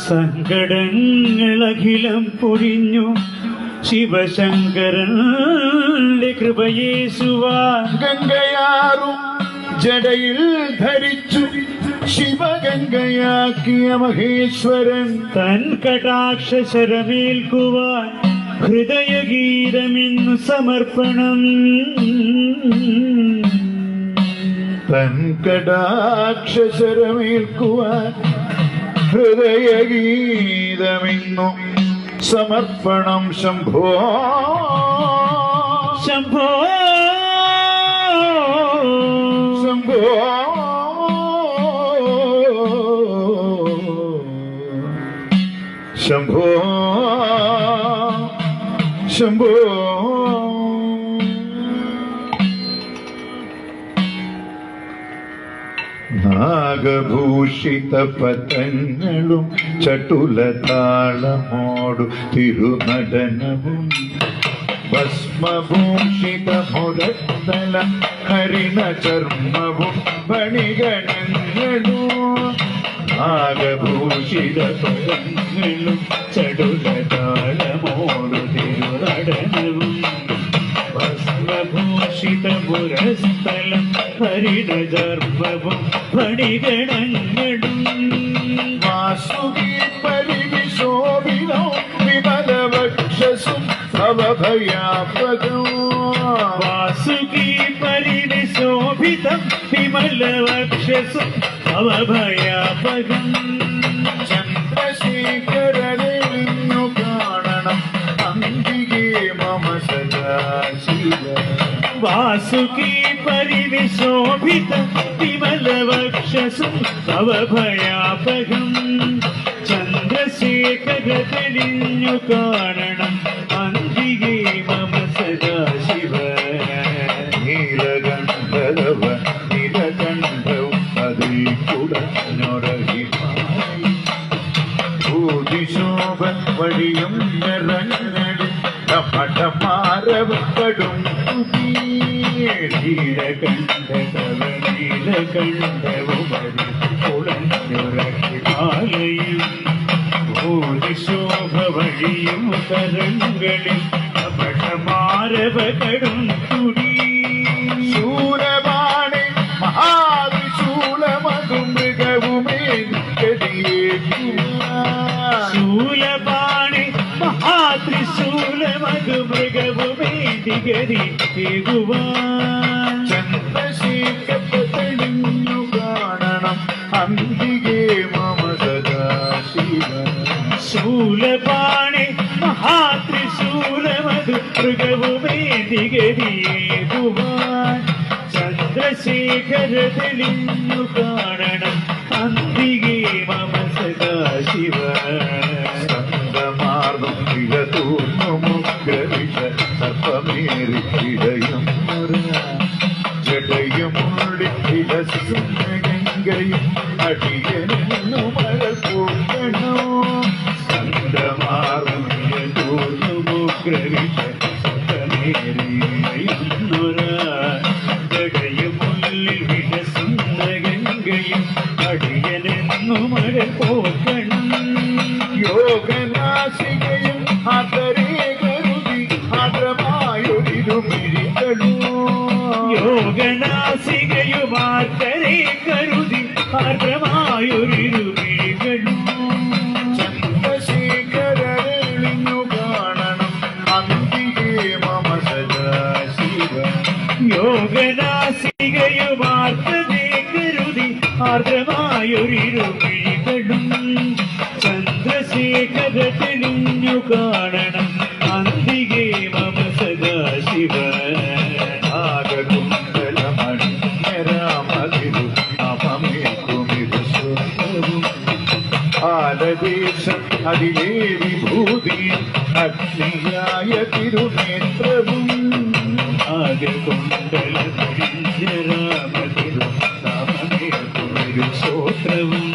സങ്കടങ്ങളഖിലം പൊഴിഞ്ഞു ശിവശങ്കരന്റെ കൃപയേശുവാൻ ഗംഗയാറും ജടയിൽ ധരിച്ചു ശിവഗംഗയാക്കിയ മഹേശ്വരൻ തൻ കടാക്ഷരമേൽക്കുവാൻ ഹൃദയഗീതമിന്നു സമർപ്പണം. തൻ കടാക്ഷരമേൽക്കുവാൻ ഹൃദയഗീതമിന്നു സമർപ്പണം. ശംഭോ ശംഭോ ശംഭോ ശംഭോ ശംഭോ. നാഗഭൂഷിത പതങ്ങളും ചടുലതാളമോടു തിരുനടനവും ഭസ്മഭൂഷിത മുരത്തല ഹരിണ ചർമ്മവും പണിഗണങ്ങളും. നാഗഭൂഷിത പതങ്ങളും ചടുലതാളമോടു തിരുനടനവും ഭസ്മഭൂഷിത മുരസ്ഥലം ഹരിണജർമ്മവും ഫണിഗണങ്ങളും. വാസുകി പരിവിശോഭിനോ വിമലവക്ഷസും ഭവഭയാപകം. വാസുകി പരിവിശോഭിതം വിമലവക്ഷസും ഭവഭയാപകം. ചന്ദ്രശേഖരനെന്നു കാണണം അംബികേ മമ സദാശിവ. വാസുകി പരിവിശോഭിതം വിമലവക്ഷസും ഭവഭയാപകം. ചന്ദ്രശേഖര തെളിഞ്ഞു കാണണം അംബികേ മമ സദാശിവ. നീലകണ്ഠരവ നീലകണ്ഠവും അതിൽ കുടഞ്ഞൊരഹിമായി ഭൂതിശോഭ വഴിയും നിറങ്ങളിൽ കപടമാരവപ്പെടും നീലകണ്ഠതവ നീലകണ്ഠവുമതി കുടഞ്ഞൊരഹിമാലയും ഭൂതിശോഭ വഴിയും കരങ്ങളിൽ കപടമാരവകടും തുടി. ശൂലപാണി മഹാവിശൂലമതും മൃഗവുമേന്തിയേറ്റുവാൻ. ശൂലപാണി മഹാത്രിശൂലമതു മൃഗവുമേന്തികരീകുവാൻ. ചന്ദ്രശേഖര തെളിഞ്ഞു കാണണം അംബികേ മമ സദാശിവ. ശൂലപാണി മഹാത്രിശൂലമതു മൃഗവുമേന്തികരീകുവാൻ. ചന്ദ്രശേഖര തെളിഞ്ഞു കാണണം അംബികേ മമ സദാശിവ. സന്തമാർന്നും ഇഴതൂർന്നു മുഗ്രവിഷ സർപ്പമേറി ഇടയും ജടയുമുള്ളി ഗംഗയും അടിയനെന്നു മഴ പൂക്കണോ. സന്തമാർന്നും ഇഴതൂർന്നു മുഗ്രവിഷ സർപ്പമേറിയുള്ളിൽ വിടസുന്ന ഗംഗയും അടിയനെന്നു മഴ പോക്കണം. യോഗനാശികയും അതരേ കരുതി ആദ്രമായൊരിരുമിഴികളൂ. യോഗനാസികയുമാർക്കരെ കരുതി ആർദ്രമായൊരിരുമിഴികളും. ചന്ദ്രശേഖരളിഞ്ഞു കാണണം അംബികേ മമ സദാശിവ. യോഗനാസികയുമാർക്കരെ കരുതി ആർദ്രമായൊരിരുമിഴികളും. ചന്ദ്രശേഖര തെളിഞ്ഞു കാണണം അംബികേ മമ സദാശിവ. ആകുണ്ടലമണിരാമതിരു അമമേക്കുമിരു സ്വപ്നവും ആലദേശം അതിലേ വിഭൂതിയും അഗ്നിയായ തിരുനേത്രവും. ആകുണ്ടലമണിരാമതിരു അമമേക്കുമിരു സ്വപ്നവും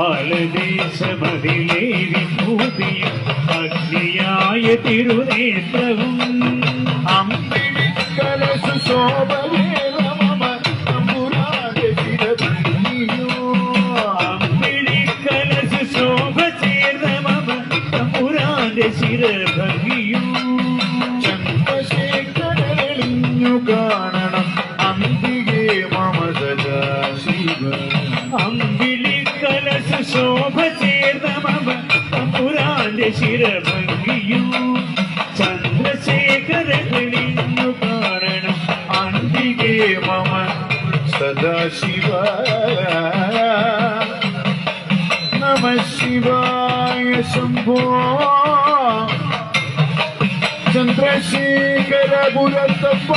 ആലദേശമതിലേ വിഭൂതിയും അഗ്നിയായ തിരുനേത്രവും. അമ്പിളിക്കലസു ശോഭവേല മമ തമ്പുരാന്റെ ശിരതന്നിയോ. അമ്പിളിക്കലസു ശോഭ അമ്പിളി കലശ ശോഭ ചേർന്ന മമ തമ്പുരാന്റെ ശിരഭംഗിയും ചന്ദ്രശേഖര തെളിഞ്ഞു കാണണം അന്തികേ മമ സദാശിവ നമ ശിവായ ശംഭോ ചന്ദ്രശേഖര ഗുരത്തപ്പ